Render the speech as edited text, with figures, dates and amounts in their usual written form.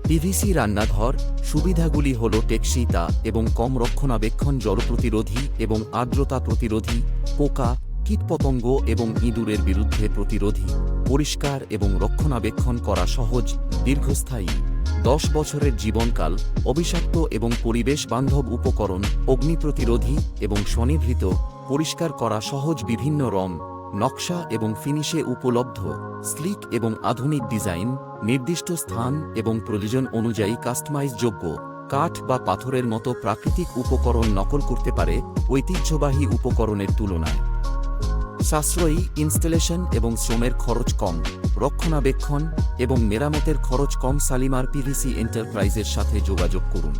PVC রান্নাঘর সুবিধাগুলি হল টেকসইতা এবং কম রক্ষণাবেক্ষণ, জল প্রতিরোধী এবং আর্দ্রতা প্রতিরোধী, পোকা কীটপতঙ্গ এবং ইঁদুরের বিরুদ্ধে প্রতিরোধী, পরিষ্কার এবং রক্ষণাবেক্ষণ করা সহজ, দীর্ঘস্থায়ী 10 বছরের জীবনকাল, অবিষাক্ত এবং পরিবেশ বান্ধব উপকরণ, অগ্নি প্রতিরোধী এবং স্বনির্ভৃত, পরিষ্কার করা সহজ, বিভিন্ন রং নকশা এবং ফিনিশে উপলব্ধ, স্লিক এবং আধুনিক ডিজাইন, নির্দিষ্ট স্থান এবং প্রয়োজন অনুযায়ী কাস্টমাইজযোগ্য, কাঠ বা পাথরের মতো প্রাকৃতিক উপকরণ নকল করতে পারে ঐতিহ্যবাহী উপকরণের তুলনায়। সাশ্রয়ী, ইনস্টলেশন এবং শ্রমের খরচ কম, রক্ষণাবেক্ষণ এবং মেরামতের খরচ কম। শালিমার পিভিসি এন্টারপ্রাইজের সাথে যোগাযোগ করুন।